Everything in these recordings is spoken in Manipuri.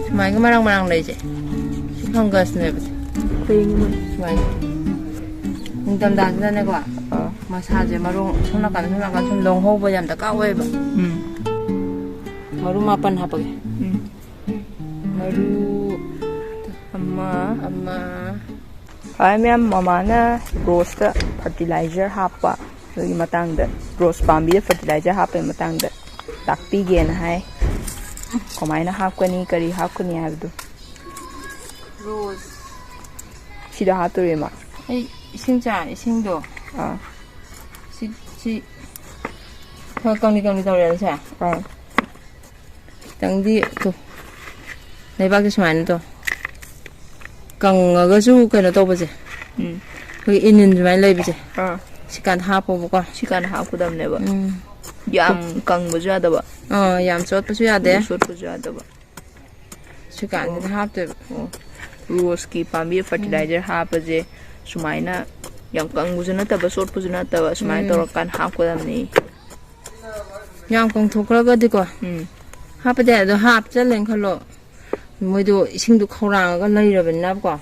ꯁꯨꯃꯥꯏꯅ ꯃꯔꯥꯡ ꯃꯔꯥꯡ ꯂꯩꯁꯦ ꯁꯤ ꯐꯪꯒꯁꯅꯦꯕ ꯁꯨꯃꯥꯏꯅ ꯅꯤꯡꯊꯝꯊꯥꯁꯤꯗꯅꯦꯀꯣ ꯃꯁꯥꯁꯦ ꯃꯔꯨ ꯁꯣꯝ ꯅꯥꯀꯥꯟꯗ ꯁꯨꯝ ꯂꯣꯡꯍꯧꯕ ꯌꯥꯝ ꯗꯔꯀꯥꯔ ꯑꯣꯏꯌꯦꯕ ꯃꯔꯨ 9 ꯍꯥꯞꯄꯒꯦ ꯃꯔꯨ ꯑꯃ ꯍꯥꯏ ꯃꯌꯥꯝ ꯃꯃꯥꯅ ꯔꯣꯁꯇ ꯐꯔꯇꯤꯂꯥꯏꯖꯔ ꯍꯥꯞꯄ ꯑꯗꯨꯒꯤ ꯃꯇꯥꯡꯗ ꯔꯣꯁ ꯄꯥꯝꯕꯤꯗ ꯐꯔꯇꯤꯂꯥꯏꯖꯔ ꯍꯥꯞꯄꯒꯤ ꯃꯇꯥꯡꯗ ꯇꯥꯛꯄꯤꯒꯦꯅ ꯍꯥꯏ ꯀꯃꯥꯏꯅ ꯍꯥꯞꯀꯅꯤ ꯀꯔꯤ ꯍꯥꯞꯀꯅꯤ ꯍꯥꯏꯕꯗꯣ ꯔꯣꯁ ꯁꯤꯗ ꯍꯥꯞꯇꯣꯔꯤꯃ ꯑꯩ ꯏꯁꯤꯡꯗꯣ ꯁꯤ ꯈꯔ ꯀꯪꯂꯤ ꯇꯧꯔꯦ ꯁꯦ ꯈꯤꯇꯪꯗꯤ ꯂꯩꯕꯥꯛꯁꯦ ꯁꯨꯃꯥꯏꯅ ꯀꯪꯉꯒꯁꯨ ꯀꯩꯅꯣ ꯇꯧꯕꯁꯦ ꯑꯩꯈꯣꯏꯒꯤ ꯏꯅꯤꯟ ꯁꯨꯃꯥꯏꯅ ꯂꯩꯕꯁꯦ ꯁꯤꯀꯥꯟꯗ ꯍꯥꯞꯄꯣꯕꯀꯣ ꯁꯤꯀꯥꯟꯗ ꯍꯥꯞꯀꯗꯕꯅꯦꯕ ꯌꯥꯝ ꯀꯪꯕꯁꯨ ꯌꯥꯗꯕ ꯌꯥꯝ ꯆꯣꯠꯄꯁꯨ ꯌꯥꯗꯦ ꯆꯣꯠꯄꯁꯨ ꯌꯥꯗꯕ ꯁꯤꯀꯥꯟꯗ ꯍꯥꯞꯇꯣꯏꯕ ꯔꯣꯁꯀꯤ ꯄꯥꯝꯕꯤ ꯐꯔꯇꯤꯂꯥꯏꯖꯔ ꯍꯥꯞꯄꯁꯦ ꯁꯨꯃꯥꯏꯅ ꯌꯥꯝ ꯀꯪꯕꯁꯨ ꯅꯠꯇꯕ ꯆꯣꯠꯄꯁꯨ ꯅꯠꯇꯕ ꯁꯨꯃꯥꯏꯅ ꯇꯧꯔꯀꯥꯟꯗ ꯍꯥꯞꯀꯗꯕꯅꯤ ꯌꯥꯝ ꯀꯪꯊꯣꯛꯈ꯭ꯔꯒꯗꯤꯀꯣ ꯍꯥꯞꯄꯗꯤ ꯑꯗꯣ ꯍꯥꯞꯆꯜꯂꯦꯅ ꯈꯜꯂꯣ ꯃꯣꯏꯗꯣ ꯏꯁꯤꯡꯗꯣ ꯈꯧꯔꯥꯡꯉꯒ ꯂꯩꯔꯕꯅꯤꯅꯀꯣ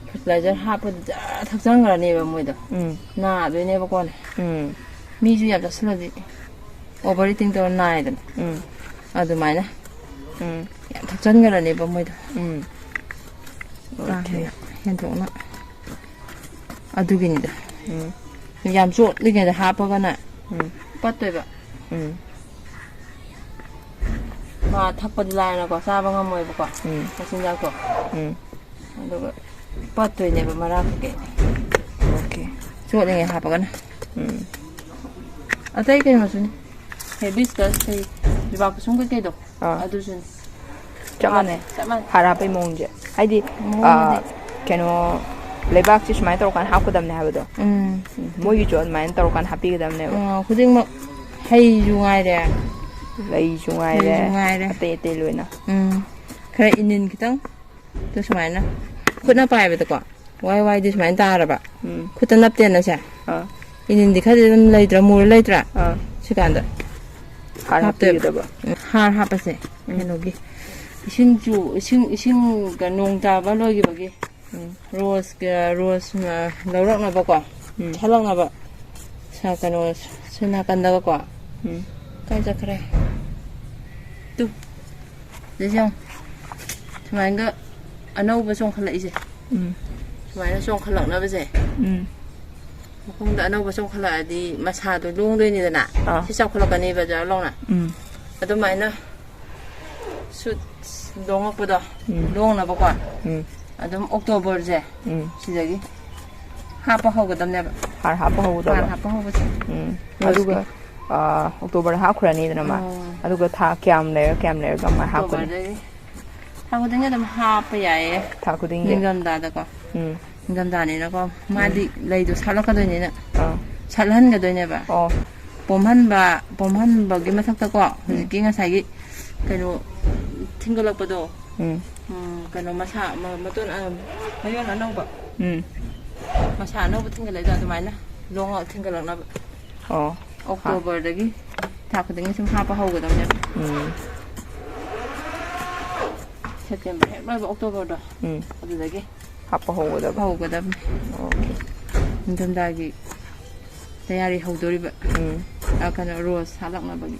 ꯐꯔꯇꯤꯂꯥꯏꯖꯔ ꯍꯥꯞꯄꯗ ꯖꯔ ꯊꯛꯆꯟꯈ꯭ꯔꯅꯦꯕ ꯃꯣꯏꯗꯣ ꯅꯥꯗꯣꯏꯅꯦꯕꯀꯣ ꯃꯤꯁꯨ ꯌꯥꯝ ꯆꯠꯁꯤꯜꯂꯗꯤ ꯑꯣꯚꯔ ꯏꯇꯤꯡ ꯇꯧꯔ ꯅꯥꯏꯗꯅ ꯑꯗꯨꯃꯥꯏꯅ ꯌꯥꯝ ꯊꯛꯆꯟꯈ꯭ꯔꯅꯦꯕ ꯃꯣꯏꯗꯣ ꯍꯦꯟꯗꯣꯛꯅ ꯑꯗꯨꯒꯤꯅꯤꯗ ꯌꯥꯝ ꯆꯣꯠꯂꯤꯉꯩꯗ ꯍꯥꯞꯄꯒꯅ ꯄꯠꯇꯣꯏꯕ ꯃꯥ ꯊꯛꯄꯗꯤ ꯂꯥꯏꯅꯀꯣ ꯆꯥꯕ ꯉꯝꯃꯣꯏꯕꯀꯣ ꯃꯆꯤꯟꯖꯥꯛꯇꯣ ꯑꯗꯨꯒ ꯄꯠꯇꯣꯏꯅꯦꯕ ꯃꯔꯥ ꯀꯩꯀꯩ ꯆꯣꯠꯂꯤꯉꯩ ꯍꯥꯞꯄꯒꯅ ꯑꯇꯩ ꯀꯩꯅꯣꯁꯨꯅꯤ ꯍꯦꯕꯤꯁꯀꯁ ꯀꯩ ꯖꯨꯕꯥꯞ ꯀꯨꯁꯨꯝ ꯀꯩꯀꯩꯗꯣ ꯑꯗꯨꯁꯨꯅꯤ ꯆꯞ ꯃꯥꯟꯅꯩ ꯍꯥꯔ ꯍꯥꯞꯄꯩ ꯃꯑꯣꯡꯁꯦ ꯍꯥꯏꯗꯤ ꯀꯩꯅꯣ ꯂꯩꯕꯥꯛꯁꯦ ꯁꯨꯃꯥꯏꯅ ꯇꯧꯔꯀꯥꯟꯗ ꯍꯥꯞꯀꯗꯕꯅꯦ ꯍꯥꯏꯕꯗꯣ ꯃꯣꯏꯒꯤꯁꯨ ꯑꯗꯨꯃꯥꯏꯅ ꯇꯧꯔꯀꯥꯟꯗ ꯍꯥꯞꯄꯤꯒꯗꯕꯅꯦꯕ ꯈꯨꯗꯤꯡꯃꯛ ꯍꯩꯁꯨ ꯉꯥꯏꯔꯦ ꯂꯩꯁꯨ ꯉꯥꯏꯔꯦ ꯑꯇꯩ ꯂꯣꯏꯅ ꯈꯔ ꯏꯅꯤꯟ ꯈꯤꯇꯪ ꯑꯗꯨ ꯁꯨꯃꯥꯏꯅ ꯈꯨꯠꯅ ꯄꯥꯏꯕꯗꯀꯣ ꯋꯥꯏꯗꯤ ꯁꯨꯃꯥꯏꯅ ꯇꯥꯔꯕ ꯈꯨꯠꯇ ꯅꯞꯇꯦꯅꯁꯦ ꯏꯅꯤꯟꯗꯤ ꯈꯔꯗꯤ ꯑꯗꯨꯝ ꯂꯩꯇ꯭ꯔꯥ ꯃꯨꯔ ꯂꯩꯇ꯭ꯔꯥ ꯁꯤꯀꯥꯟꯗ ꯍꯥꯔ ꯍꯥꯞꯄꯤꯒꯗꯕ ꯍꯥꯔ ꯍꯥꯞꯄꯁꯦ ꯀꯩꯅꯣꯒꯤ ꯏꯁꯤꯡ ꯅꯣꯡ ꯇꯥꯕ ꯂꯣꯏꯈꯤꯕꯒꯤ ꯔꯣꯁ ꯂꯧꯔꯛꯅꯕꯀꯣ ꯊꯜꯂꯛꯅꯕ ꯀꯩꯅꯣ ꯁꯤ ꯅꯥꯀꯟꯗꯒꯀꯣ ꯀꯥꯏ ꯆꯠꯈ꯭ꯔꯦ ꯁꯤꯁꯦ ꯁꯨꯃꯥꯏꯅꯒ ꯑꯅꯧꯕ ꯆꯣꯡꯈꯠꯂꯛꯏꯁꯦ ꯁꯨꯃꯥꯏꯅ ꯆꯣꯡꯈꯠꯂꯛꯅꯕꯁꯦ ꯃꯈꯣꯡꯗ ꯑꯅꯧꯕ ꯆꯣꯡꯈꯠꯂꯛꯑꯗꯤ ꯃꯁꯥꯗꯣ ꯂꯣꯡꯗꯣꯏꯅꯤꯗꯅ ꯁꯤ ꯆꯥꯎꯈꯠꯂꯛꯀꯅꯦꯕ ꯖꯔ ꯂꯥꯎꯅ ꯑꯗꯨꯃꯥꯏꯅ ꯁꯨꯠ ꯂꯣꯡꯉꯛꯄꯗꯣ ꯂꯣꯡꯅꯕꯀꯣ ꯑꯗꯨꯝ ꯑꯣꯛꯇꯣꯕꯔꯁꯦ ꯁꯤꯗꯒꯤ ꯍꯥꯞꯄ ꯍꯧꯒꯗꯕꯅꯦꯕ ꯍꯥꯔ ꯍꯥꯞꯄ ꯍꯧꯒꯗꯕ ꯍꯥꯞꯄ ꯍꯧꯕꯁꯦ ꯑꯗꯨꯒ ꯑꯣꯛꯇꯣꯕꯔ ꯍꯥꯞꯈ꯭ꯔꯅꯤꯗꯅ ꯃꯥ ꯑꯗꯨꯒ ꯊꯥ ꯀꯌꯥꯝ ꯂꯩꯔꯒ ꯑꯃ ꯍꯥꯞꯀꯅꯤ ꯊꯥ ꯈꯨꯗꯤꯡꯒꯤ ꯑꯗꯨꯝ ꯍꯥꯞꯄ ꯌꯥꯏꯌꯦ ꯊꯥ ꯈꯨꯗꯤꯡꯒꯤ ꯅꯤꯡꯊꯝꯊꯥꯗꯀꯣ ꯅꯤꯡꯊꯝꯊꯥꯅꯤꯅꯀꯣ ꯃꯥꯗꯤ ꯂꯩꯗꯣ ꯁꯥꯠꯂꯛꯀꯗꯣꯏꯅꯤꯅ ꯁꯥꯠꯍꯟꯒꯗꯣꯏꯅꯦꯕ ꯄꯣꯝꯍꯟꯕꯒꯤ ꯃꯊꯛꯇꯀꯣ ꯍꯧꯖꯤꯛꯀꯤ ꯉꯁꯥꯏꯒꯤ ꯀꯩꯅꯣ ꯊꯤꯡꯒꯠꯂꯛꯄꯗꯣ ꯀꯩꯅꯣ ꯃꯌꯣꯟ ꯑꯅꯧꯕ ꯃꯁꯥ ꯑꯅꯧꯕ ꯊꯤꯡꯒꯠꯂꯛꯏꯗꯣ ꯑꯗꯨꯃꯥꯏꯅ ꯊꯤꯡꯒꯠꯂꯛꯅꯕ ꯑꯣꯛꯇꯣꯕꯔꯗꯒꯤ ꯊꯥ ꯈꯨꯗꯤꯡꯒꯤ ꯁꯨꯝ ꯍꯥꯞꯄ ꯍꯧꯒꯗꯕꯅꯦꯕ ꯁꯦꯞꯇꯦꯝꯕꯔ ꯍꯦꯛ ꯂꯣꯏꯕ ꯑꯣꯛꯇꯣꯕꯔꯗꯣ ꯑꯗꯨꯗꯒꯤ ꯍꯥꯞꯄ ꯍꯧꯒꯗꯕꯅꯤ ꯅꯤꯡꯊꯝꯊꯥꯒꯤ ꯇꯌꯥꯔꯤ ꯍꯧꯗꯣꯔꯤꯕ ꯀꯩꯅꯣ ꯔꯣꯁ ꯁꯥꯠꯂꯛꯅꯕꯒꯤ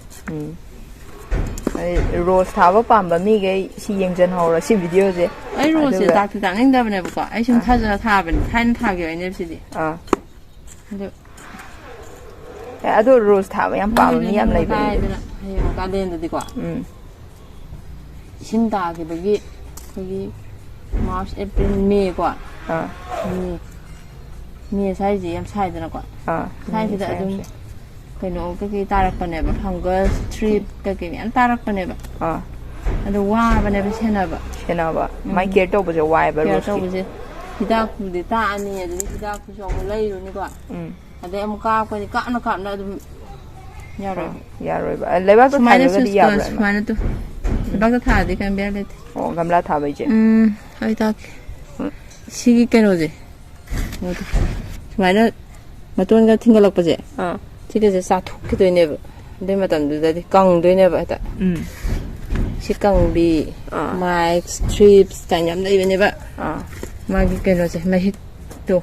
ꯔꯣꯁ ꯊꯥꯕ ꯄꯥꯝꯕ ꯃꯤꯈꯩ ꯁꯤ ꯌꯦꯡꯖꯟꯍꯧꯔꯣ ꯁꯤ ꯚꯤꯗꯤꯑꯣꯁꯦ ꯑꯩ ꯔꯣꯁꯁꯦ ꯇꯥꯛꯅꯤꯡꯗꯕꯅꯦꯕꯀꯣ ꯑꯩ ꯁꯨꯝ ꯊꯥꯕꯅꯦ ꯊꯥꯏꯅ ꯊꯥꯈꯤꯕꯅꯦꯕ ꯁꯤꯗꯤ ꯑꯗꯣ ꯔꯣꯁ ꯊꯥꯕ ꯌꯥꯝ ꯄꯥꯝꯕ ꯃꯤ ꯌꯥꯝ ꯂꯩꯕꯅꯦ ꯍꯌꯦꯡ ꯀꯥꯂꯦꯟꯗꯗꯤꯀꯣ ꯏꯁꯤꯡ ꯇꯥꯈꯤꯕꯒꯤ ꯑꯩꯈꯣꯏꯒꯤ ꯃꯥꯔꯆ ꯑꯦꯄ꯭ꯔꯤꯜ ꯃꯦꯀꯣ ꯃꯦ ꯁ꯭ꯋꯥꯏꯁꯦ ꯌꯥꯝ ꯁꯥꯏꯗꯅꯀꯣ ꯁ꯭ꯋꯥꯏꯁꯤꯗ ꯑꯗꯨꯝ ꯀꯩꯅꯣ ꯀꯩꯀꯩ ꯇꯥꯔꯛꯄꯅꯦꯕ ꯐꯪꯒꯁ ꯊ꯭ꯔꯤꯞ ꯀꯩꯀꯩ ꯃꯌꯥꯝ ꯇꯥꯔꯛꯄꯅꯦꯕ ꯑꯗꯣ ꯋꯥꯕꯅꯦꯕ ꯁꯦꯟꯅꯕ ꯃꯥꯏ ꯀꯦꯌꯔ ꯇꯧꯕꯁꯦ ꯋꯥꯏꯑꯦꯕ ꯀꯦꯌꯔ ꯇꯧꯕꯁꯦ ꯍꯤꯗꯥꯛꯄꯨꯗꯤ ꯇꯥꯛꯑꯅꯤ ꯑꯗꯨꯗꯤ ꯍꯤꯗꯥꯛꯇꯨꯁꯨ ꯑꯃꯨꯛ ꯂꯩꯔꯨꯅꯤꯀꯣ ꯑꯗꯩ ꯑꯃꯨꯛ ꯀꯥꯞꯄꯅꯤ ꯀꯥꯞꯅ ꯑꯗꯨꯝ ꯌꯥꯔꯣꯏꯕ ꯂꯩꯕꯥꯛꯇ ꯊꯥꯔꯒꯗꯤ ꯌꯥꯕ꯭ꯔꯥ ꯁꯨꯃꯥꯏꯅ ꯂꯩꯕꯥꯛꯇ ꯊꯥꯔꯗꯤ ꯀꯩꯝ ꯕꯦꯔꯥ ꯂꯩꯇꯦ ꯒꯝꯂꯥ ꯊꯥꯕꯩꯁꯦ ꯑꯩ ꯇꯥꯛꯀꯦ ꯁꯤꯒꯤ ꯀꯩꯅꯣꯁꯦ ꯁꯨꯃꯥꯏꯅ ꯃꯇꯣꯟꯒ ꯊꯤꯡꯒꯠꯂꯛꯄꯁꯦ ꯁꯤꯒꯁꯦ ꯆꯥꯊꯣꯛꯈꯤꯗꯣꯏꯅꯦꯕ ꯑꯗꯨꯏ ꯃꯇꯝꯗꯨꯗꯗꯤ ꯀꯪꯗꯣꯏꯅꯦꯕ ꯍꯦꯛꯇ 시깡비 마이크 스트립스 ꯀꯥꯏꯅ ꯌꯥꯝ ꯂꯩꯕꯅꯦꯕ ꯃꯥꯒꯤ ꯀꯩꯅꯣꯁꯦ ꯃꯍꯤꯛꯇꯣ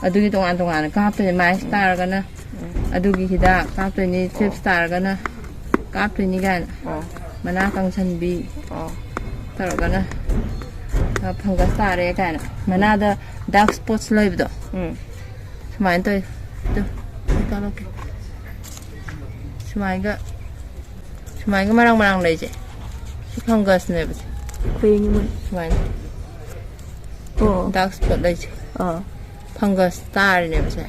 ꯑꯗꯨꯒꯤ ꯇꯣꯉꯥꯟ ꯇꯣꯉꯥꯟꯅ ꯀꯥꯞꯇꯣꯏꯅꯦ ꯃꯥꯏꯛꯁ ꯇꯥꯔꯒꯅ ꯑꯗꯨꯒꯤ ꯍꯤꯗꯥꯛ ꯀꯥꯞꯇꯣꯏꯅꯤ ꯇ꯭ꯔꯤꯞꯁ ꯇꯥꯔꯒꯅ ꯀꯥꯞꯇꯣꯏꯅꯤ ꯀꯥꯏꯅ ꯃꯅꯥ ꯀꯪꯁꯟꯕꯤ ꯇꯧꯔꯒꯅ ꯐꯪꯒꯁ ꯇꯥꯔꯦ ꯀꯥꯏꯅ ꯃꯅꯥꯗ ꯗꯥꯔꯛ ꯁ꯭ꯄꯣꯠꯁ ꯂꯩꯕꯗꯣ ꯁꯨꯃꯥꯏꯅ ꯇꯧꯋꯤ ꯀꯥꯞꯂꯛꯀꯦ ꯁꯨꯃꯥꯏꯒ ꯃꯔꯥꯡ ꯃꯔꯥꯡ ꯂꯩꯁꯦ ꯁꯤ ꯐꯪꯒꯁꯅꯦꯕ ꯁꯨꯃꯥꯏꯅ ꯗꯥꯔꯛ ꯁ꯭ꯄꯣꯠ ꯂꯩꯁꯦ ꯐꯪꯒꯁ ꯇꯥꯔꯤꯅꯦꯕ ꯁꯦ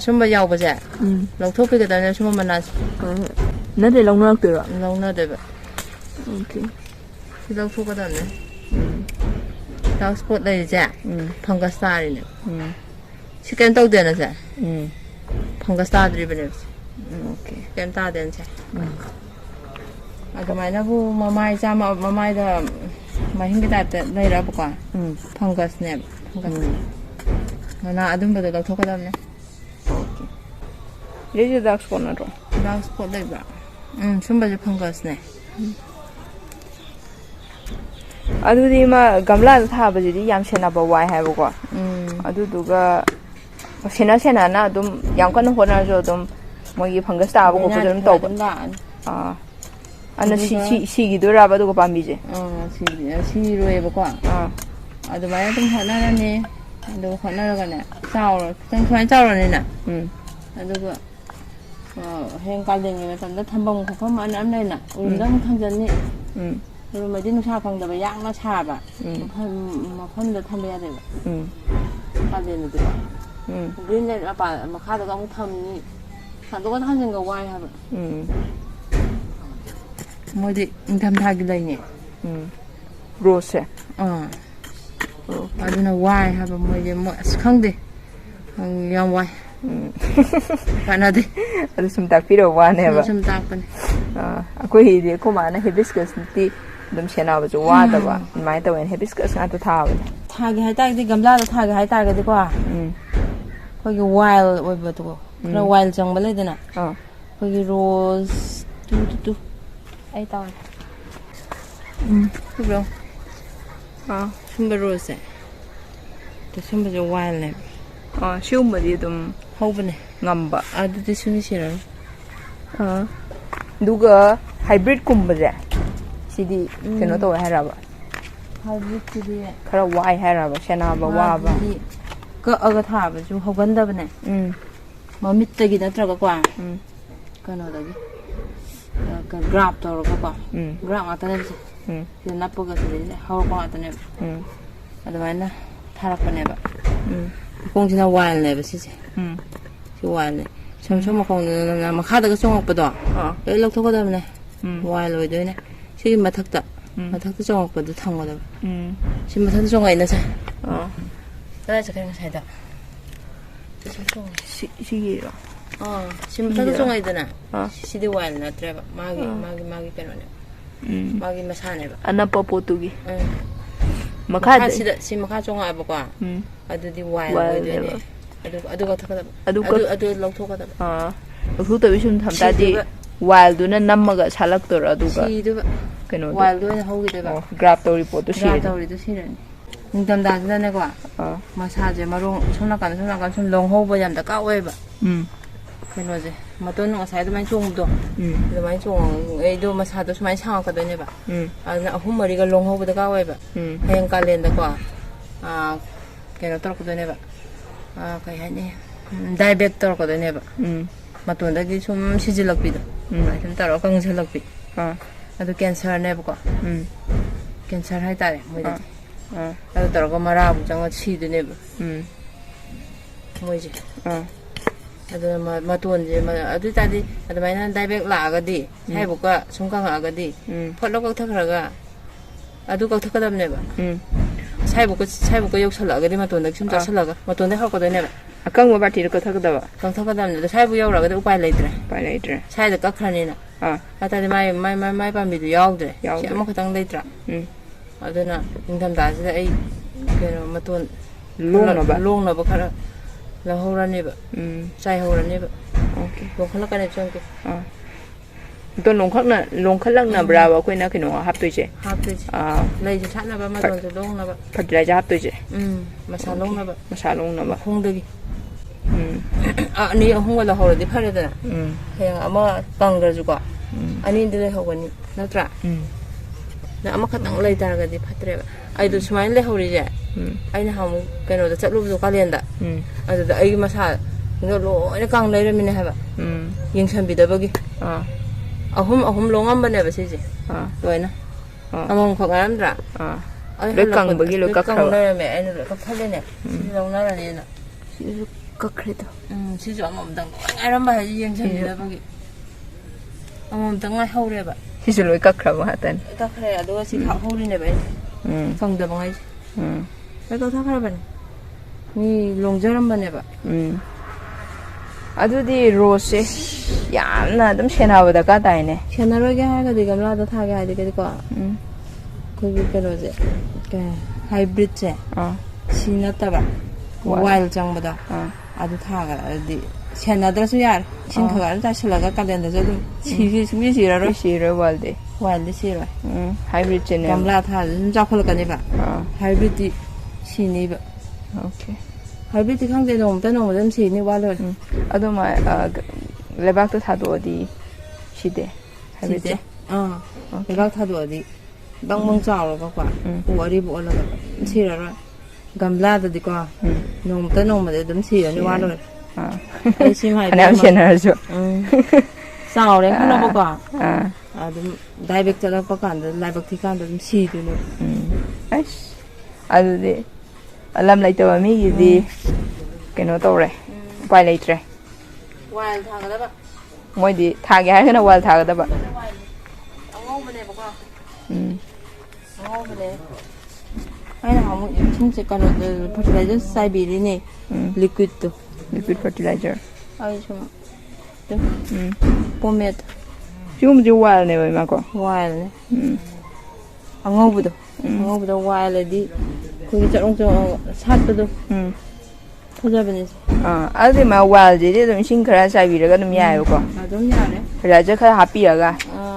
ꯁꯨꯝꯕ ꯌꯥꯎꯕꯁꯦ ꯂꯧꯊꯣꯛꯄꯤꯒꯗꯕꯅꯦ ꯁꯨꯝꯕ ꯃꯅꯥꯁꯦ ꯅꯠꯇꯦ ꯂꯧꯅꯔꯛꯇꯣꯏꯔꯣ ꯂꯧꯅꯗꯣꯏꯕ ꯁꯤ ꯂꯧꯊꯣꯛꯀꯗꯕꯅꯦ ꯗꯥꯔꯛ ꯁ꯭ꯄꯣꯠ ꯂꯩꯔꯤꯁꯦ ꯐꯪꯒꯁ ꯇꯥꯔꯤꯅꯦꯕ ꯁꯤ ꯀꯩꯝ ꯇꯧꯗꯦꯅ ꯁꯦ ꯐꯪꯒꯁ ꯇꯥꯗ꯭ꯔꯤꯕꯅꯦꯕ ꯀꯩꯝ ꯇꯥꯗꯦꯅ ꯁꯦ ꯑꯗꯨꯃꯥꯏꯅꯕꯨ ꯃꯃꯥꯏꯗ ꯃꯍꯤꯡꯒꯤ ꯇꯥꯏꯞꯇ ꯂꯩꯔꯕꯀꯣ ꯐꯪꯒꯁꯅꯦꯕ ꯐꯪꯒꯁ ꯃꯅꯥ ꯑꯗꯨꯝꯕꯗꯣ ꯂꯧꯊꯣꯛꯀꯗꯕꯅꯦ ꯁꯤꯁꯦ ꯗꯥꯔꯛ ꯁ꯭ꯄꯣꯠ ꯅꯠꯇ꯭ꯔꯣ ꯗꯥꯔꯛ ꯁ꯭ꯄꯣꯠ ꯂꯩꯕ꯭ꯔꯥ ꯁꯨꯝꯕꯁꯦ ꯐꯪꯒꯁꯅꯦ ꯑꯗꯨꯗꯤ ꯃꯥ ꯒꯝꯂꯥꯗ ꯊꯥꯕꯁꯤꯗꯤ ꯌꯥꯝ ꯁꯦꯟꯅꯕ ꯋꯥꯏ ꯍꯥꯏꯕꯀꯣ ꯑꯗꯨꯗꯨꯒ ꯁꯦꯟꯅꯅ ꯑꯗꯨꯝ ꯌꯥꯝ ꯀꯟꯅ ꯍꯣꯠꯅꯔꯁꯨ ꯑꯗꯨꯝ ꯃꯣꯏꯒꯤ ꯐꯪꯒꯁ ꯇꯥꯕ ꯈꯣꯠꯄꯁꯨ ꯑꯗꯨꯝ ꯇꯧꯕ ꯑꯗꯨꯅ 시기도라ꯕ ꯑꯗꯨꯒ ꯄꯥꯝꯕꯤꯁꯦ 시로예ꯕꯀꯣ ꯑꯗꯨꯃꯥꯏꯅ ꯑꯗꯨꯝ ꯍꯣꯠꯅꯔꯅꯤ ꯑꯗꯨꯒ ꯍꯣꯠꯅꯔꯒꯅꯦ ꯈꯤꯇꯪ ꯁꯨꯃꯥꯏꯅ ꯆꯥꯎꯔꯅꯤꯅ ꯑꯗꯨꯒ ꯍꯌꯦꯡ ꯀꯥꯂꯦꯟꯒꯤ ꯃꯇꯝꯗ ꯊꯝꯐꯝ ꯈꯣꯠꯐꯝ ꯑꯃ ꯂꯩꯅ ꯎꯔꯨꯝꯗ ꯑꯃꯨꯛ ꯊꯝꯖꯟꯅꯤ ꯎꯔꯨꯝ ꯍꯥꯏꯗꯤ ꯅꯨꯡꯁꯥ ꯐꯪꯗꯕ ꯌꯥꯡꯅ ꯁꯥꯕ ꯃꯐꯝꯗ ꯊꯝꯕ ꯌꯥꯗꯦꯕ ꯀꯥꯂꯦꯟꯗꯗꯤꯀꯣ ꯒ꯭ꯔꯤꯟ ꯅꯦꯠ ꯃꯈꯥꯗꯒ ꯑꯃꯨꯛ ꯊꯝꯅꯤ ꯊꯥꯡꯗꯣꯛꯀ ꯊꯥꯡꯖꯤꯟꯒ ꯋꯥꯏ ꯍꯥꯏꯕ ꯃꯣꯏꯗꯤ ꯅꯤꯡꯊꯝꯊꯥꯒꯤ ꯂꯩꯅꯦ ꯔꯣꯁꯁꯦ ꯑꯗꯨꯅ ꯋꯥꯏ ꯍꯥꯏꯕ ꯃꯣꯏꯁꯦ ꯑꯁ ꯈꯪꯗꯦ ꯌꯥꯝ ꯋꯥꯏ ꯀꯥꯟꯅꯗꯦ ꯑꯗꯨ ꯁꯨꯝ ꯇꯥꯛꯄꯤꯔꯛ ꯋꯥꯅꯦꯕ ꯁꯨꯝ ꯇꯥꯛꯄꯅꯦ ꯑꯩꯈꯣꯏꯒꯤꯗꯤ ꯑꯩꯈꯣꯏ ꯃꯥꯅ ꯍꯤꯕꯤꯁꯀꯁꯇꯤ ꯑꯗꯨꯝ ꯁꯦꯟꯅꯕꯁꯨ ꯋꯥꯗꯕ ꯑꯗꯨꯃꯥꯏꯅ ꯇꯧꯋꯦꯅ ꯍꯤꯕꯤꯁꯀꯁ ꯉꯥꯛꯇ ꯊꯥꯕꯅꯦ ꯊꯥꯒꯦ ꯍꯥꯏꯇꯥꯔꯒꯗꯤ ꯒꯝꯂꯥꯗ ꯊꯥꯒꯦ ꯍꯥꯏꯇꯥꯔꯒꯗꯤꯀꯣ ꯑꯩꯈꯣꯏꯒꯤ ꯋꯥꯏꯜ ꯑꯣꯏꯕꯗꯣ ꯈꯔ ꯋꯥꯏꯜ ꯆꯪꯕ ꯂꯩꯗꯅ ꯑꯩꯈꯣꯏꯒꯤ ꯔꯣꯁ ꯑꯩ ꯇꯧꯔꯦ ꯎꯕ꯭ꯔꯣ ꯁꯨꯝꯕ ꯔꯣꯁꯁꯦ ꯁꯨꯝꯕꯁꯦ ꯋꯥꯏꯜꯅꯦꯕ ꯁꯤꯒꯨꯝꯕꯗꯤ ꯑꯗꯨꯝ ꯍꯧꯕꯅꯦ ꯉꯝꯕ ꯑꯗꯨꯗꯤ ꯁꯤꯔꯔꯣꯏ ꯑꯗꯨꯒ ꯍꯥꯏꯕ꯭ꯔꯤꯠꯀꯨꯝꯕꯁꯦ ꯁꯤꯗꯤ ꯀꯩꯅꯣ ꯇꯧꯋꯦ ꯍꯥꯏꯔꯕ ꯍꯥꯏꯕ꯭ꯔꯤꯠꯁꯤꯗꯤ ꯈꯔ ꯋꯥꯏ ꯍꯥꯏꯔꯕ ꯁꯦꯟꯅꯕ ꯋꯥꯕ ꯀꯛꯑꯒ ꯊꯥꯕꯁꯨ ꯍꯧꯒꯟꯗꯕꯅꯦ ꯃꯃꯤꯠꯇꯒꯤ ꯅꯠꯇ꯭ꯔꯒꯀꯣ ꯀꯩꯅꯣꯗꯒꯤ ꯒ꯭ꯔꯥꯞ ꯇꯧꯔꯒꯀꯣ ꯒ꯭ꯔꯥꯞ ꯉꯥꯛꯇꯅꯦꯕꯁꯦ ꯁꯤꯗ ꯅꯞꯄꯒ ꯁꯤꯗꯩꯁꯤꯗ ꯍꯧꯔꯛꯄ ꯉꯥꯛꯇꯅꯦꯕ ꯑꯗꯨꯃꯥꯏꯅ ꯊꯥꯔꯛꯄꯅꯦꯕ ꯃꯈꯣꯡꯁꯤꯅ ꯋꯥꯏꯜꯅꯦꯕ ꯁꯤꯁꯦ ꯁꯤ ꯋꯥꯏꯜꯅꯦ ꯁꯨꯝ ꯃꯈꯣꯡꯗꯨꯅ ꯃꯈꯥꯗꯒ ꯆꯣꯡꯉꯛꯄꯗꯣ ꯂꯣꯏ ꯂꯧꯊꯣꯛꯀꯗꯕꯅꯦ ꯋꯥꯏꯜ ꯑꯣꯏꯗꯣꯏꯅꯦ ꯁꯤꯒꯤ ꯃꯊꯛꯇ ꯆꯣꯡꯉꯛꯄꯗꯣ ꯊꯝꯒꯗꯕ ꯁꯤ ꯃꯊꯛꯇ ꯆꯣꯡꯉꯛꯏꯅ ꯁꯦ ꯀꯗꯥꯏ ꯆꯠꯈ꯭ꯔꯦ ꯉꯁꯥꯏꯗ ꯁꯤꯒꯤꯔꯣ ꯁꯤ ꯃꯊꯛꯇ ꯆꯣꯡꯉꯛꯏꯗꯅ ꯁꯤꯗꯤ ꯋꯥꯏꯜ ꯅꯠꯇ꯭ꯔꯦꯕ ꯃꯥꯒꯤ ꯀꯩꯅꯣꯅꯦꯕ ꯃꯥꯒꯤ ꯃꯁꯥꯅꯦꯕ ꯑꯅꯞꯄ ꯄꯣꯠꯇꯨꯒꯤ ꯃꯈꯥ ꯁꯤ ꯃꯈꯥ ꯆꯣꯡꯉꯛꯑꯕꯀꯣ ꯑꯗꯨꯗꯤ ꯋꯥꯏꯜ ꯑꯣꯏꯗꯣꯏꯅꯦ ꯑꯗꯨ ꯂꯧꯊꯣꯛꯀꯗꯕ ꯑꯗꯨ ꯂꯧꯊꯣꯛꯀꯗꯕ ꯂꯧꯊꯣꯛꯇꯕꯤ ꯁꯨꯝ ꯊꯝ ꯇꯥꯔꯗꯤ ꯋꯥꯏꯜꯗꯨꯅ ꯅꯝꯃꯒ ꯁꯥꯠꯂꯛꯇꯣꯏꯔꯣ ꯑꯗꯨꯒ ꯁꯤꯗꯨꯕ ꯀꯩꯅꯣꯗꯣ ꯋꯥꯏꯜꯗ ꯑꯣꯏꯅ ꯍꯧꯈꯤꯗꯣꯏꯕ ꯒ꯭ꯔꯥꯞ ꯇꯧꯔꯤ ꯄꯣꯠꯇꯨ ꯒ꯭ꯔꯥꯞ ꯇꯧꯔꯤꯗꯨ ꯁꯤꯔꯅꯤ ꯅꯤꯡꯊꯝꯊꯥꯁꯤꯗꯅꯦꯀꯣ ꯃꯁꯥꯁꯦ ꯃꯔꯣꯡ ꯁꯣꯝ ꯅꯥꯀꯟ ꯁꯨꯝ ꯂꯣꯡꯍꯧꯕ ꯌꯥꯝ ꯗꯔꯀꯥꯔ ꯑꯣꯏꯌꯦꯕ ꯀꯩꯅꯣꯁꯦ ꯃꯇꯣꯟ ꯉꯁꯥꯏ ꯑꯗꯨꯃꯥꯏꯅ ꯆꯣꯡꯕꯗꯣ ꯑꯗꯨꯃꯥꯏꯅ ꯆꯣꯡꯉꯩꯗꯣ ꯃꯁꯥꯗꯣ ꯁꯨꯃꯥꯏꯅ ꯁꯥꯡꯉꯛꯀꯗꯣꯏꯅꯦꯕ ꯑꯗꯨꯅ 3-4ꯒ ꯂꯣꯡꯍꯧꯕ ꯗꯔꯀꯥꯔ ꯑꯣꯏꯌꯦꯕ ꯍꯌꯦꯡ ꯀꯥꯂꯦꯟꯗꯀꯣ ꯀꯩꯅꯣ ꯇꯧꯔꯛꯀꯗꯣꯏꯅꯦꯕ ꯀꯩ ꯍꯥꯏꯅꯤ ꯗꯥꯏꯕꯦꯛ ꯇꯧꯔꯛꯀꯗꯣꯏꯅꯦꯕ ꯃꯇꯣꯟꯗꯒꯤ ꯁꯨꯝ ꯁꯤꯖꯤꯜꯂꯛꯄꯤꯗꯣ ꯑꯗꯨꯃꯥꯏꯅ ꯁꯨꯝ ꯇꯧꯔꯒ ꯀꯪꯁꯤꯜꯂꯛꯄꯤ ꯑꯗꯨ ꯀꯦꯟꯁꯔꯅꯦꯕꯀꯣ ꯀꯦꯟꯁꯔ ꯍꯥꯏꯇꯥꯔꯦ ꯃꯣꯏꯗꯗꯤ ꯑꯗꯨ ꯇꯧꯔꯒ ꯃꯔꯥꯕꯨ ꯆꯪꯉ ꯁꯤꯗꯣꯏꯅꯦꯕ ꯃꯣꯏꯁꯦ ꯑꯗꯨꯅ ꯃꯇꯣꯟꯁꯦ ꯑꯗꯨ ꯑꯣꯏꯇꯥꯔꯗꯤ ꯑꯗꯨꯃꯥꯏꯅ ꯗꯥꯏꯕꯦꯛ ꯂꯥꯛꯑꯒꯗꯤ ꯁꯥꯏꯕꯨꯛꯀ ꯁꯨꯝ ꯀꯪꯉꯛꯑꯒꯗꯤ ꯐꯠꯂ ꯀꯛꯊꯈ꯭ꯔꯒ ꯑꯗꯨ ꯀꯛꯊꯛꯀꯗꯕꯅꯦꯕ ꯁꯥꯏꯕꯨꯛꯀ ꯌꯧꯁꯜꯂꯛꯑꯒꯗꯤ ꯃꯇꯣꯟꯗꯒꯤ ꯁꯨꯝ ꯆꯥꯁꯤꯜꯂꯒ ꯃꯇꯣꯟꯗꯒꯤ ꯍꯧꯔꯛꯀꯗꯣꯏꯅꯦꯕ ꯑꯀꯪꯕ ꯕꯥꯇꯤꯗ ꯀꯛꯊꯛꯀꯗꯕ ꯀꯛꯊꯛꯀꯗꯕꯅꯦ ꯑꯗꯣ ꯁꯥꯏꯕꯨꯛ ꯌꯧꯔꯛꯑꯒꯗꯤ ꯎꯄꯥꯏ ꯂꯩꯇ꯭ꯔꯦ ꯁꯥꯏꯗ ꯀꯛꯈ꯭ꯔꯅꯤꯅ ꯑꯗꯨꯇꯥꯔꯗꯤ ꯃꯥꯏ ꯄꯥꯝꯕꯤꯗꯨ ꯌꯥꯎꯗ꯭ꯔꯦ ꯁꯤ ꯑꯃꯈꯛꯇꯪ ꯂꯩꯇ꯭ꯔꯥ ꯑꯗꯨꯅ ꯅꯤꯡꯊꯝꯊꯥꯁꯤꯗ ꯑꯩ ꯀꯩꯅꯣ ꯃꯇꯣꯟ ꯂꯣꯡꯅꯕ ꯈꯔ ꯂꯧꯍꯧꯔꯅꯦꯕ ꯆꯥꯏꯍꯧꯔꯅꯦꯕ ꯂꯣꯡꯈꯠꯂꯛꯀꯅꯦꯕ ꯆꯪꯒꯦ 또 롱칼랑나브라고 ꯑꯩꯈꯣꯏꯅ ꯀꯩꯅꯣ ꯍꯥꯞꯇꯣꯏꯁꯦ ꯍꯥꯞꯇꯣꯏꯁꯦ ꯂꯩꯁꯦ ꯁꯥꯠꯅꯕ ꯃꯇꯣꯟꯁꯦ ꯂꯣꯡꯅꯕ ꯐꯔꯇꯤꯂꯥꯏꯖꯔ ꯍꯥꯞꯇꯣꯏꯁꯦ ꯃꯁꯥ ꯂꯣꯡꯅꯕ ꯃꯈꯣꯡꯗꯒꯤ ꯑꯅꯤ ꯑꯍꯨꯝꯒ ꯂꯧꯍꯧꯔꯗꯤ ꯐꯔꯦꯗꯅ ꯍꯌꯦꯡ ꯑꯃ ꯀꯪꯈ꯭ꯔꯁꯨꯀꯣ ꯑꯅꯤꯗꯤ ꯂꯩꯍꯧꯒꯅꯤ ꯅꯠꯇ꯭ꯔꯥ ꯅꯪ ꯑꯃꯈꯛꯇꯪ ꯂꯩꯇꯥꯔꯒꯗꯤ ꯐꯠꯇ꯭ꯔꯦꯕ ꯑꯩꯗꯣ ꯁꯨꯃꯥꯏꯅ ꯂꯩꯍꯧꯔꯤꯁꯦ ꯑꯩꯅ ꯑꯃꯨꯛ ꯀꯩꯅꯣꯗ ꯆꯠꯂꯨꯕꯗꯣ ꯀꯥꯂꯦꯟꯗ ꯑꯗꯨꯗ ꯑꯩꯒꯤ ꯃꯁꯥ ꯂꯣꯏꯅ ꯀꯪ ꯂꯩꯔꯝꯃꯤꯅꯦ ꯍꯥꯏꯕ ꯌꯦꯡꯁꯟꯕꯤꯗꯕꯒꯤ ꯑꯍꯨꯝ ꯂꯣꯡꯉꯝꯕꯅꯦꯕ ꯁꯤꯁꯦ ꯂꯣꯏꯅ ꯑꯃꯃꯝꯈꯛ ꯉꯥꯏꯔꯝꯗ꯭ꯔꯥ ꯂꯣꯏ ꯀꯪꯕꯒꯤ ꯂꯣꯏ ꯀꯛꯈ꯭ꯔꯕ ꯂꯩꯔꯝꯃꯦ ꯑꯩꯅ ꯂꯣꯏ ꯀꯛꯊꯠꯂꯦꯅꯦ ꯁꯤꯁꯨ ꯂꯧꯅꯔꯅꯤꯅ ꯁꯤꯁꯨ ꯀꯛꯈ꯭ꯔꯦꯗꯣ ꯁꯤꯁꯨ ꯑꯃꯃꯝꯇꯪ ꯂꯣꯏ ꯉꯥꯏꯔꯝꯕ ꯍꯥꯏꯁꯦ ꯌꯦꯡꯁꯟꯕꯤꯗꯕꯒꯤ ꯑꯃꯃꯝꯇꯪ ꯉꯥꯏꯍꯧꯔꯦꯕ ꯁꯤꯁꯨ ꯂꯣꯏ ꯀꯛꯈ꯭ꯔꯕ ꯉꯥꯛꯇꯅꯤ ꯀꯛꯈ꯭ꯔꯦ ꯑꯗꯨꯒ ꯁꯤ ꯍꯧꯔꯤꯅꯦꯕ ꯑꯩꯅ ꯀꯪꯗꯕ ꯉꯩꯁꯦ ꯂꯣꯏ ꯀꯛꯊꯠꯈ꯭ꯔꯕꯅꯦ ꯃꯤ ꯂꯣꯡꯖꯔꯝꯕꯅꯦꯕ ꯑꯗꯨꯗꯤ ꯔꯣꯁꯁꯦ ꯌꯥꯝꯅ ꯑꯗꯨꯝ ꯁꯦꯟꯅꯕ ꯗꯔꯀꯥꯔ ꯇꯥꯏꯅꯦ ꯁꯦꯟꯅꯔꯣꯏꯒꯦ ꯍꯥꯏꯔꯒꯗꯤ ꯒꯝꯂꯥꯗ ꯊꯥꯒꯦ ꯍꯥꯏꯔꯗꯤ ꯀꯩꯗꯤꯀꯣ ꯑꯩꯈꯣꯏꯒꯤ ꯀꯩꯅꯣꯁꯦ 하이브리드ꯁꯦ ꯁꯤ ꯅꯠꯇꯕ ꯋꯥꯏꯜ ꯆꯪꯕꯗꯣ ꯑꯗꯨ ꯊꯥꯒꯗꯤ ꯁꯦꯟꯅꯗ꯭ꯔꯁꯨ ꯌꯥꯔꯦ ꯏꯁꯤꯡ ꯈꯔ ꯑꯗꯨꯝ ꯆꯥꯏꯁꯤꯜꯂꯒ ꯀꯥꯂꯦꯟꯗꯁꯨ ꯑꯗꯨꯝ ꯁꯨꯡꯁꯤ ꯁꯤꯔꯔꯣꯏ ꯋꯥꯏꯜꯗꯤ ꯁꯤꯔꯣꯏ 하이브리드ꯅꯦ ꯒꯝꯂꯥ ꯊꯥꯔꯁꯨ ꯑꯗꯨꯝ ꯆꯥꯎꯈꯠꯂꯛꯀꯅꯦꯕ 하이브리드ꯗꯤ ꯁꯤꯅꯤꯕ 오케이 하이브리드 ꯈꯪꯗꯦ ꯅꯣꯡꯃꯗ ꯑꯗꯨꯝ ꯁꯤꯅꯤ ꯋꯥꯂꯣꯏ ꯑꯗꯨꯃ ꯂꯩꯕꯥꯛꯇ ꯊꯥꯗꯣꯛꯑꯗꯤ ꯁꯤꯗꯦ ꯁꯤꯗꯦ ꯂꯩꯕꯥꯛ ꯊꯥꯗꯣꯛꯑꯗꯤ ꯕꯪꯕꯪ ꯆꯥꯎꯔꯒꯀꯣ ꯎ ꯑꯔꯤꯕ ꯑꯣꯜꯂꯒ ꯁꯤꯔꯔꯣꯏ ꯒꯝꯂꯥꯗꯗꯤꯀꯣ ꯅꯣꯡꯃꯗ ꯑꯗꯨꯝ ꯁꯤꯔꯅꯤ ꯋꯥꯂꯣꯏ ꯑꯩ ꯁꯤꯃ ꯐꯅꯌꯥꯝ ꯁꯦꯟꯅꯔꯁꯨ ꯆꯥꯎꯔꯦ ꯈꯜꯂꯣꯕꯀꯣ ꯑꯗꯨꯝ ꯗꯥꯏꯕꯦꯛ ꯆꯠꯂꯛꯄ ꯀꯥꯟꯗ ꯂꯥꯏꯕꯛ ꯊꯤꯀꯥꯟꯗ ꯑꯗꯨꯝ ꯁꯤꯗꯣꯏꯅꯦꯕ ꯑꯁ ꯑꯗꯨꯗꯤ ꯂꯝ ꯂꯩꯇꯕ ꯃꯤꯒꯤꯗꯤ ꯀꯩꯅꯣ ꯇꯧꯔꯦ ꯎꯄꯥꯏ ꯂꯩꯇ꯭ꯔꯦ ꯋꯥꯏꯜ ꯊꯥꯒꯗꯕ ꯃꯣꯏꯗꯤ ꯊꯥꯒꯦ ꯍꯥꯏꯔꯒꯅ ꯋꯥꯏꯜ ꯊꯥꯒꯗꯕ ꯑꯉꯧꯕꯅꯦꯕꯀꯣ ꯑꯉꯧꯕꯅꯦ ꯑꯩꯅ ꯑꯃꯨꯛ ꯏꯁꯤꯡꯁꯦ ꯀꯩꯅꯣꯗ ꯐꯔꯇꯤꯂꯥꯏꯖꯔ ꯆꯥꯏꯕꯤꯔꯤꯅꯦ ꯂꯤꯀ꯭ꯋꯤꯗꯇꯣ ꯂꯤꯀ꯭ꯋꯤꯗ ꯐꯔꯇꯤꯂꯥꯏꯖꯔ ꯑꯩ ꯁꯨꯝ ꯄꯣꯃꯦꯠ ꯁꯤꯒꯨꯝꯕꯁꯤ ꯋꯥꯏꯜꯅꯦꯕ ꯏꯃꯥꯀꯣ ꯋꯥꯏꯜꯅꯦ ꯑꯉꯧꯕꯗ ꯋꯥꯏꯜꯗꯤ ꯑꯩꯈꯣꯏꯒꯤ ꯆꯔꯣꯡ ꯁꯥꯠꯄꯗꯣ ꯐꯖꯕꯅꯦ ꯑꯗꯨꯗꯤ ꯃꯥ ꯋꯥꯏꯜꯁꯤꯗꯤ ꯑꯗꯨꯝ ꯏꯁꯤꯡ ꯈꯔ ꯆꯥꯏꯕꯤꯔꯒ ꯑꯗꯨꯝ ꯌꯥꯏꯑꯕꯀꯣ ꯑꯗꯨꯝ ꯌꯥꯔꯦ ꯐꯔꯇꯤꯂꯥꯏꯖꯔ ꯈꯔ ꯍꯥꯞꯄꯤꯔꯒ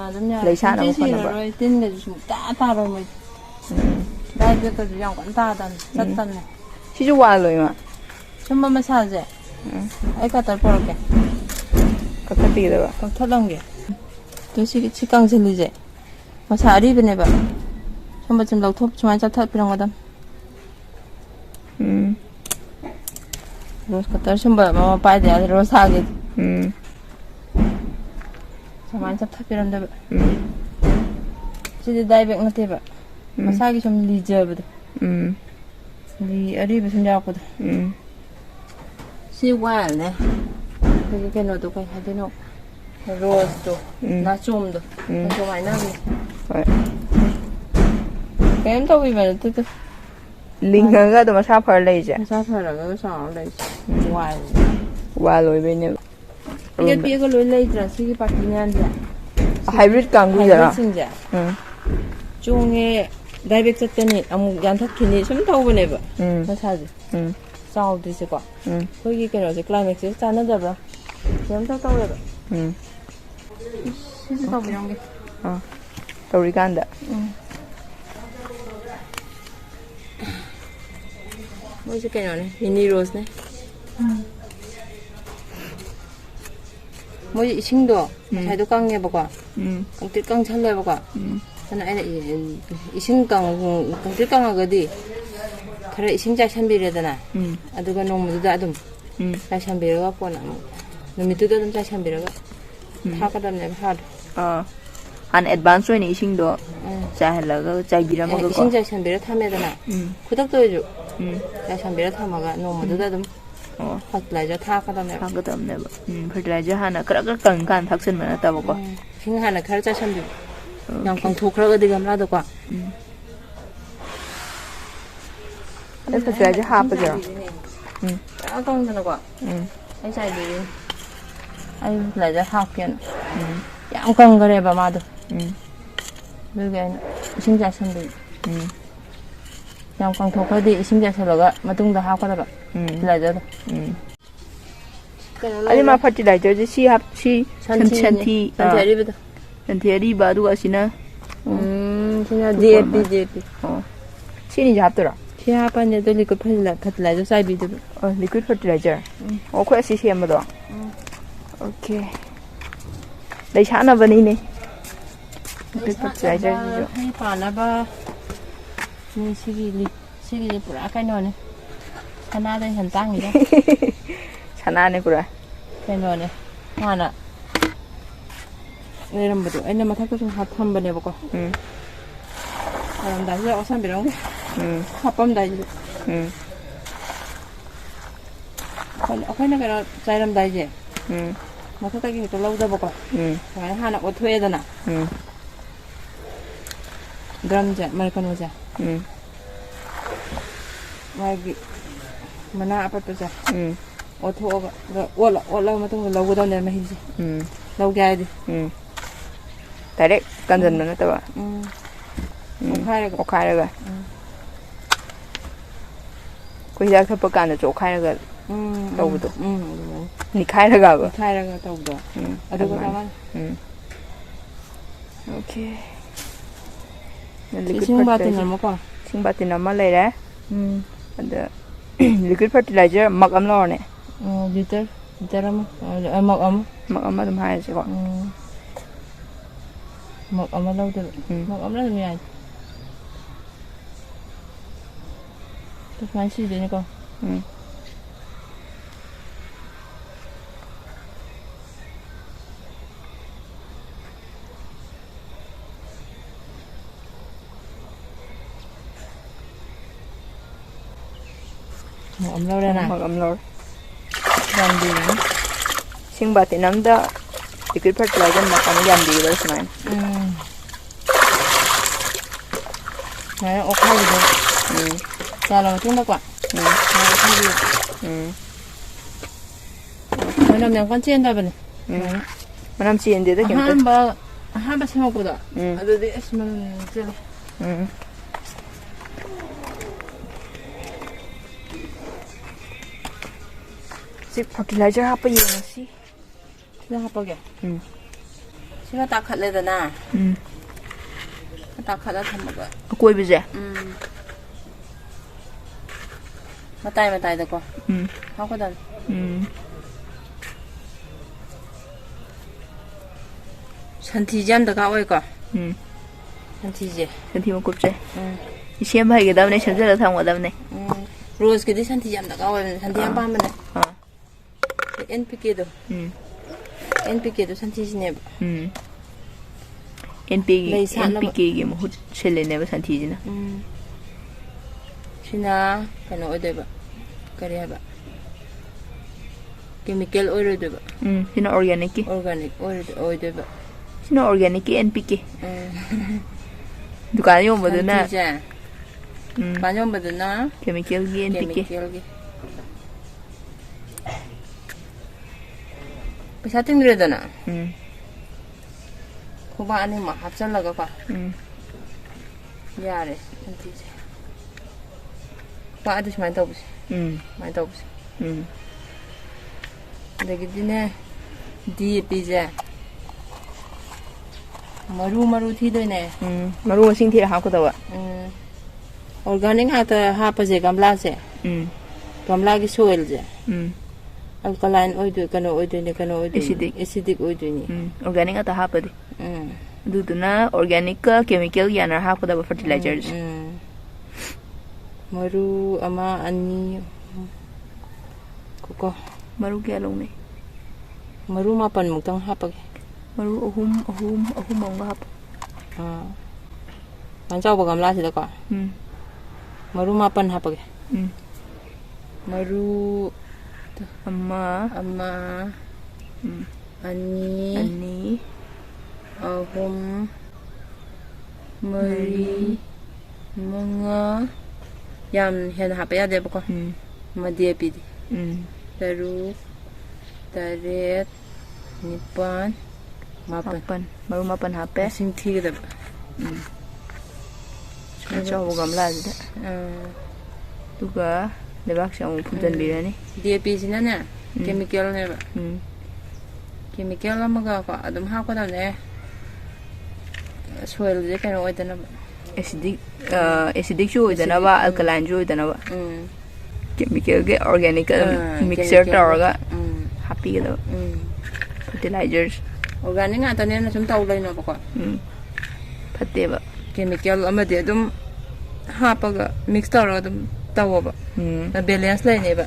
ꯑꯗꯨꯝ ꯌꯥꯔꯦ ꯂꯩ ꯁꯥꯟꯅꯕ ꯈꯣꯠꯅꯕ ꯇꯤꯟꯒꯁꯨ ꯁꯨꯡꯇꯥ ꯇꯥꯔꯣꯏ ꯃꯣꯏ ꯗꯥꯏꯕꯦꯛꯀꯁꯨ ꯌꯥꯝ ꯀꯟꯅ ꯇꯥꯗꯕꯅꯦ ꯆꯠꯇꯕꯅꯦ ꯁꯤꯁꯨ ꯋꯥꯏꯜ ꯏꯃꯥ ꯁꯨꯝꯕ ꯃꯁꯥꯁꯦ ꯑꯩ ꯀꯇꯔ ꯄꯣꯔꯛꯀꯦ ꯀꯛꯊꯠꯄꯤꯒꯗꯕ ꯀꯛꯊꯠꯂꯝꯒꯦ 또 시 깡슬리제 마사 아리브네바 한번 좀 넣고 좀 앉아 필요한 거다 로스 갖다 shum바 마마 빠야 돼 로스 하게 좀 앉아 필요한데 지디 다이백 나테바 마사기 좀 리저브도 리 아리브 좀 잡고도 시 와일네 그게 걔너도 거의 하대노 로스도 나좀도 좀 많이 나게 ꯀꯩꯝ ꯇꯧꯕꯤꯕ ꯅꯠꯇꯦꯗ ꯂꯤꯡꯉꯒ ꯑꯗꯨꯝ ꯃꯁꯥ ꯐꯔ ꯂꯩꯁꯦ ꯃꯁꯥ ꯐꯔꯒ ꯆꯥꯎꯔ ꯂꯩꯁꯦ ꯋꯥꯏꯜ ꯑꯣꯏꯕꯩꯅꯦꯕ ꯄꯤꯛꯑ ꯄꯤꯛꯑꯒ ꯂꯣꯏ ꯂꯩꯇ꯭ꯔꯥ ꯁꯤꯒꯤ ꯄꯥꯔꯇꯤ ꯃꯌꯥꯝꯁꯦ 하이브리드 ꯀꯥꯡꯕꯨꯗꯔꯥ 하이브리드ꯁꯤꯡꯁꯦ ꯆꯣꯡꯉꯦ ꯗꯥꯏꯕꯦꯛ ꯆꯠꯀꯅꯤ ꯑꯃꯨꯛ ꯌꯥꯟꯊꯠꯈꯤꯅꯤ ꯁꯨꯝ ꯇꯧꯕꯅꯦꯕ ꯃꯁꯥꯁꯦ ꯆꯥꯎꯗ꯭ꯔꯤꯁꯦꯀꯣ ꯑꯩꯈꯣꯏꯒꯤ ꯀꯩꯅꯣꯁꯦ ꯀ꯭ꯂꯥꯏꯃꯦꯛꯁꯦ ꯆꯥꯟꯅꯗꯕ꯭ꯔꯥ ꯀꯩꯝ ꯇꯧꯔꯦꯕ 시즈 더블용게. 더블간다. 뭐 이제 그냥 미니 로즈네. 뭐 이싱도 잘도 깡해 보고. 깡뜰 깡 잘내 보고. 저는 아니 이싱 깡뜰 깡하거디. 그래 이싱 잘 샴비려다나. 아두가 너무 아둠. 잘 샴비려가 보나. 누미도도 좀 잘 샴비려가. 타가다네 하드. 한 애드반스 오이는 이싱도 잘하려고 잘비라먹고 이싱 잘 샴비려 타매다나. 구독도 해줘. 잘 샴비려 타마가 너무도 좀 퍼tilaizer 타가다네. 타가다네. 퍼tilaizer 하나 그럭그럭 간 탁선만 했다 보고. 싱 하나 가르쳐 샴비. 양광 도크라가 되면 나도 과. 퍼tilaizer 하쁘죠. 약간 되는 거. 이 사이드. 아이 퍼tilaizer 하피는. 약간 그래 봐 마도. 그게 이싱자 샴비. 양광 도크라디 이싱자 샴비가 마둥다 하고다 봐. 퍼tilaizer. 아니 마 퍼tilaizer 시 합시 천천히 전체리부터 ꯁꯟꯊꯤ ꯑꯔꯤꯕ ꯑꯗꯨꯒ ꯑꯁꯤꯅ ꯁꯤꯅ DAP DAP ꯁꯤꯅꯤꯁꯦ ꯍꯥꯞꯇꯣꯏꯔꯣ ꯁꯤ ꯍꯥꯞꯄꯅꯤ ꯑꯗꯣ ꯂꯤꯀ꯭ꯋꯤꯠ ꯐꯔꯇꯤꯂꯥꯏꯖꯔ ꯆꯥꯏꯕꯤꯗꯨꯕ ꯂꯤꯀ꯭ꯋꯤꯠ ꯐꯔꯇꯤꯂꯥꯏꯖꯔ ꯑꯩꯈꯣꯏ ꯑꯁꯤ ꯁꯦꯝꯕꯗꯣ ꯑꯣꯀꯦ ꯂꯩ ꯁꯥꯟꯅꯕꯅꯤꯅꯦ ꯂꯤꯀ꯭ꯋꯤꯠ ꯐꯔꯇꯤꯂꯥꯏꯖꯔꯁꯤꯁꯨ ꯍꯩ ꯄꯥꯟꯅꯕ ꯁꯤꯒꯤꯁꯦ ꯄꯨꯔꯥ ꯀꯩꯅꯣꯅꯦ ꯁꯅꯥꯗꯩ ꯍꯦꯟ ꯇꯥꯡꯉꯤꯗ ꯁꯅꯥꯅꯦ ꯄꯨꯔꯥ ꯀꯩꯅꯣꯅꯦ ꯍꯥꯟꯅ ꯂꯩꯔꯝꯕꯗꯣ ꯑꯩꯅ ꯃꯊꯛꯇ ꯁꯨꯝ ꯊꯝꯕꯅꯦꯕꯀꯣ ꯊꯝꯃꯝꯗꯥꯏꯁꯤꯗ ꯑꯣꯁꯥꯟꯕꯤꯔꯝꯒꯦ ꯍꯥꯞꯄꯝꯗꯥꯏꯁꯤꯗ ꯑꯩꯈꯣꯏꯅ ꯀꯩꯅꯣ ꯆꯥꯏꯔꯝꯗꯥꯏꯁꯦ ꯃꯊꯛꯇꯒꯤ ꯍꯦꯛꯇ ꯂꯧꯗꯕꯀꯣ ꯁꯨꯃꯥꯏꯅ ꯍꯥꯟꯅ ꯑꯣꯠꯊꯣꯛꯑꯦꯗꯅ ꯗ꯭ꯔꯝꯁꯦ ꯀꯩꯅꯣꯁꯦ ꯃꯥꯒꯤ ꯃꯅꯥ ꯑꯄꯠꯄꯁꯦ ꯑꯣꯠꯊꯣꯛꯑꯒ ꯑꯣꯠꯂꯒ ꯃꯇꯨꯡꯗ ꯂꯧꯒꯗꯕꯅꯦ ꯃꯍꯤꯁꯦ ꯂꯧꯒꯦ ꯍꯥꯏꯔꯗꯤ ꯗꯥꯏꯔꯦꯛ ꯀꯟꯖꯟꯕ ꯅꯠꯇꯕ ꯑꯣꯠꯈꯥꯏꯔꯒ ꯑꯩꯈꯣꯏ ꯍꯤꯗꯥꯛ ꯊꯛꯄ ꯀꯥꯟꯗꯁꯨ ꯑꯣꯠꯈꯥꯏꯔꯒ ꯇꯧꯕꯗꯣ ꯅꯤꯈꯥꯏꯔꯒ ꯇꯧꯕꯗꯣ ꯑꯗꯨꯒ ꯑꯣꯀꯦ ꯏꯁꯤꯡ ꯕꯥꯇꯤꯟ ꯑꯃꯀꯣ ꯏꯁꯤꯡ ꯕꯥꯇꯤꯟ ꯑꯃ ꯂꯩꯔꯦ ꯑꯗ ꯂꯤꯀ꯭ꯋꯤꯠ ꯐꯔꯇꯤꯂꯥꯏꯖꯔ ꯃꯛ ꯑꯃ ꯂꯧꯔꯅꯦ ꯂꯤꯇꯔ ꯑꯃ ꯃꯛ ꯑꯃ ꯑꯗꯨꯝ ꯍꯥꯏꯔꯁꯤꯀꯣ ꯃꯛ ꯑꯃ ꯂꯧꯗꯣꯏꯕ ꯃꯛ ꯑꯃꯅ ꯑꯗꯨꯝ ꯌꯥꯏ ꯁꯨꯃꯥꯏꯅ ꯁꯤꯗꯣꯏꯅꯤꯀꯣ ꯃꯛ ꯑꯃ ꯂꯧꯔꯦꯅ ꯃꯛ ꯑꯃ ꯂꯧꯔꯦ ꯌꯥꯝꯗꯤꯅꯤ ꯏꯁꯤꯡ ꯕꯥꯇꯤꯟ ꯑꯃꯗ ꯂꯤꯀ꯭ꯋꯤꯠ ꯐꯔꯇꯤꯂꯥꯏꯖꯔ ꯃꯛ ꯑꯃ ꯌꯥꯟꯕꯤꯒꯗꯕ ꯁꯨꯃꯥꯏꯅ ꯁꯨꯃꯥꯏꯅ ꯑꯣꯠꯈꯥꯏꯕꯤꯗꯣꯏꯕ ꯆꯥꯜꯂ ꯃꯇꯨꯡꯗꯀꯣ ꯃꯅꯝ ꯌꯥꯝ ꯀꯟ ꯆꯦꯟꯗꯕꯅꯦ ꯃꯅꯝ ꯆꯦꯟꯗꯦꯗ ꯀꯩꯝꯇ ꯑꯍꯥꯟꯕ ꯁꯦꯝꯃꯛꯄꯗꯣ ꯑꯗꯨꯗꯤ ꯑꯁ ꯃꯅꯝ ꯆꯦꯜꯂꯦ ꯁꯤ ꯐꯔꯇꯤꯂꯥꯏꯖꯔ ꯍꯥꯞꯄ ꯌꯦꯡꯉꯁꯤ ꯁꯤꯗ ꯍꯥꯞꯄꯒꯦ ꯁꯤꯒ ꯇꯥꯈꯠꯂꯦꯗꯅ ꯇꯥꯈꯠꯂ ꯊꯝꯃꯒ ꯑꯀꯣꯏꯕꯁꯦ ꯃꯇꯥꯏꯗꯀꯣ ꯍꯥꯞꯀꯗꯕꯅꯤ ꯁꯟꯊꯤꯁꯦ ꯌꯥꯝ ꯗꯔꯀꯥꯔ ꯑꯣꯏꯀꯣ ꯁꯟꯊꯤ ꯃꯀꯨꯞꯁꯦ ꯁꯦꯝꯕ ꯍꯩꯒꯗꯕꯅꯦ ꯁꯦꯝꯖꯤꯜꯂꯒ ꯊꯝꯒꯗꯕꯅꯦ ꯔꯣꯁꯀꯤꯗꯤ ꯁꯟꯊꯤ ꯌꯥꯝ ꯗꯔꯀꯥꯔ ꯑꯣꯏꯕꯅꯦ ꯁꯟꯊꯤ ꯌꯥꯝ ꯄꯥꯝꯕꯅꯦ NPKꯗꯣ NPKꯗꯣ ꯁꯟꯊꯤꯁꯤꯅꯦꯕ NPKꯒꯤ ꯃꯍꯨꯠ ꯁꯤꯜꯂꯤꯅꯦꯕ ꯁꯟꯊꯤꯁꯤꯅꯁꯤꯅ ꯀꯩꯅꯣ ꯑꯣꯏꯗꯣꯏꯕ ꯀꯔꯤ ꯍꯥꯏꯕ ꯀꯦꯃꯤꯀꯦꯜ ꯑꯣꯏꯔꯣꯏꯗꯣꯏꯕ ꯁꯤꯅ ꯑꯣꯔꯒꯥꯅꯤꯛꯀꯤ ꯑꯣꯏꯗꯣꯏꯕ ꯁꯤꯅ ꯑꯣꯔꯒꯥꯅꯤꯛꯀꯤ NPK ꯗꯨꯀꯥꯟ ꯌꯣꯟꯕꯗꯨꯅ ꯗꯨꯀꯥꯟ ꯌꯣꯟꯕꯗꯨꯅ ꯀꯦꯃꯤꯀꯦꯜꯒꯤ NPK ꯄꯩꯁꯥ ꯇꯤꯡꯗ꯭ꯔꯦꯗꯅ ꯈꯨꯕꯥꯛ ꯑꯅꯤꯃꯛ ꯍꯥꯞꯆꯜꯂꯒꯀꯣ ꯌꯥꯔꯦ ꯁꯟꯊꯤꯁꯦ ꯈꯨꯕꯥꯛ ꯑꯗꯨ ꯁꯨꯃꯥꯏꯅ ꯇꯧꯕꯁꯦ ꯁꯨꯃꯥꯏꯅ ꯇꯧꯕꯁꯦ ꯑꯗꯒꯤꯗꯤꯅꯦ DAPꯁꯦ ꯃꯔꯨ ꯊꯤꯗꯣꯏꯅꯦ ꯃꯔꯨ ꯃꯁꯤꯡ ꯊꯤꯔ ꯍꯥꯞꯀꯗꯕ ꯑꯣꯔꯒꯥꯅꯤꯛ ꯉꯥꯛꯇ ꯍꯥꯞꯄꯁꯦ ꯒꯝꯂꯥꯁꯦ ꯒꯝꯂꯥꯒꯤ ꯁꯣꯏꯜꯁꯦ alkaline acidic oidini organic ata hapadi aduduna organic ka chemical yanar hapadaba fertilizers maru ama ani koko maru kya lone maru mapan mutang hapag maru ahum ang hap manchaw bagam la sida ko maru mapan hapag maru ama ani ahum mari mga yam hen hapa ya de ko madie pidi taru taret nipan mapan maru mapan hape sing thi da chaw bagam la sida tuga lebak sa mo pudan birani DAP sinana chemical ne ba chemical amaga ko adum ha ko da ne soilꯁꯦ ꯀꯩꯅꯣ ꯑꯣꯏꯗꯅꯕ acidic ꯁꯨ ꯑꯣꯏꯗꯅꯕ alkaline ꯁꯨ ꯑꯣꯏꯗꯅꯕ chemical ಗೆ organic mixture ꯇꯧꯔꯒ ꯍꯥꯞꯄꯤꯒꯗꯕ fertilizers organic ꯉꯥꯛꯇꯅꯦꯅ ꯁꯨꯝ ꯇꯧ ꯂꯩꯅꯣꯕꯀꯣ ꯐꯠꯇꯦꯕ chemical ꯑꯃꯗꯤ ꯑꯗꯨꯝ ꯍꯥꯞꯄꯒ mix ꯇꯧꯔꯒ ꯑꯗꯨꯝ ꯇꯧꯋꯣꯕ balance ꯂꯩꯅꯦꯕ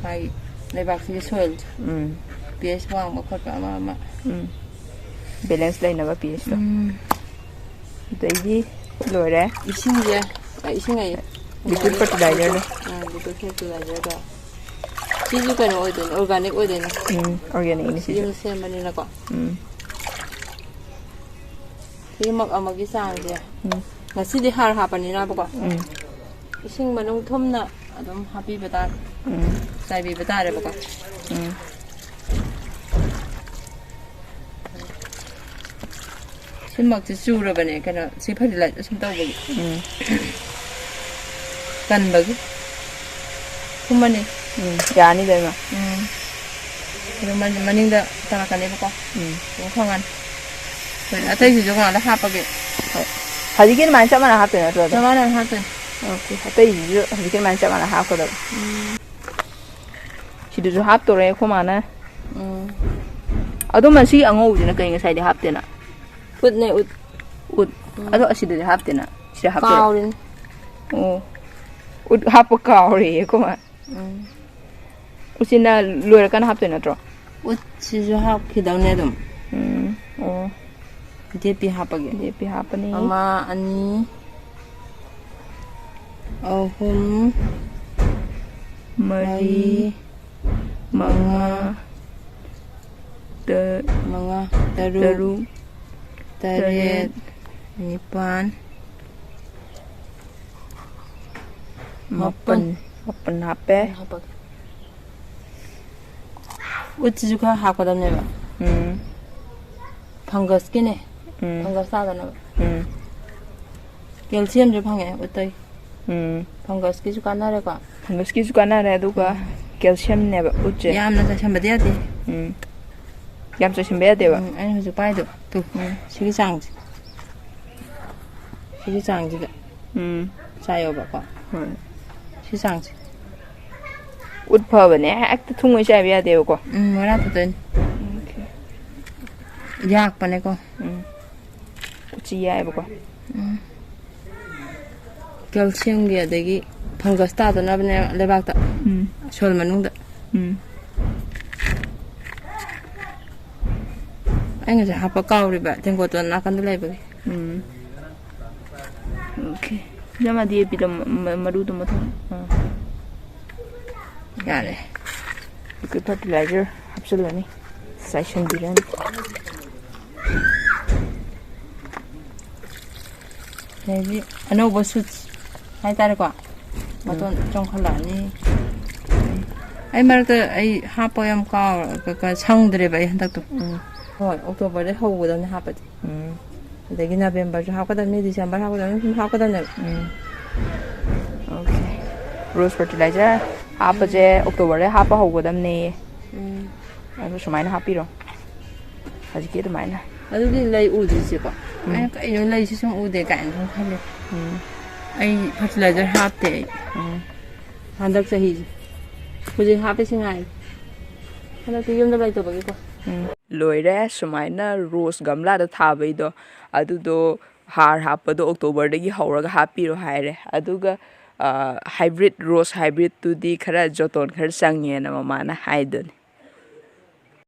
ꯃꯥꯒꯤ ꯂꯩꯕꯥꯛꯁꯤꯒꯤ soil pH ꯋꯥꯡꯕ ꯈꯣꯠꯄ ꯑꯃ balance ꯂꯩꯅꯕ pH ꯇꯣ ꯑꯗꯩꯗꯤ ꯂꯣꯏꯔꯦ 이싱이야 이싱아야 liquid fertilizer ꯗꯣ liquid fertilizer ꯗꯣ 시즈 그냥 어디든 organic 어디든 organic 니 시즈 셈만이나고 이막 아마기 상제 ngasi디 har hapanina bako ising manung thumna adum happy bata sai bi bata re bako simmak chi surabane kana si fertilizer sum tawbagi kan bagi kumani yani dema 그럼 마닝다 따라가네 볼까? 공항안. 그래, 아타이지 저거 하나 하빠게. 하지기는 많이 잡아나 하더라. 저만은 하든. 오케이. 아타이지 하지기는 많이 잡아나 하거든. 시도주 합도래 고마나. 아도만 시 앙어우지나 그냥 사이드 합되나. 웃네 웃. 웃. 아도 시도주 합되나. 시도 합도. 가오린. 웃 합고 가오리 고마. 웃이나 로이라간 합되나 더. 웃 시주 합 기다우네 좀. DP 하빠게. DP 하빠니. 아마 아니. 어흠. 머리. mga taru taret nipan mapan hape uchi juga hakodamne ba fungus kine fungus sadana calcium jo phange utai fungus ki juga nare ka fungus ki juga nare aduga calcium ne ba uche yamna sa shambade ade yam sa shimbe ade ba ai hoju pai do tu sigi changji ga chayo ba ko sigi changji ut pha ne ak ta thung chai be ade ko wala to den yak pa ne ko uchi ya ba ko calcium ge adegi fungus ta do na bne lebak ta sol manung da anh nga hapa kaw ri ba tengo to na kan dai ba okay jama die pi do maru do mo yare liquid fertilizer hapsulani session diran maybe anova suit hai tar ko maton chong khala ni ai marta ai hapa yam ka ka changdre ba handak to hoi october de howda ni hapa adagi november jo hapa ni december hapa ni hapa ne okay rose fertilizer hapa je october de hapa howdam ne adu sumaina hapiro haji ke dumaina adu di lai udi se ko ai kai no lai si song ude kan thong khale ai fertilizer hapte handak sahi hujing hape singai handak yum da lai to bagi ko loire sumaina rose gamla da thabai do adudo har hapado october dagi hauraga hapiro haire aduga hybrid rose hybrid tu di khara joton khar sangye na mama na haidon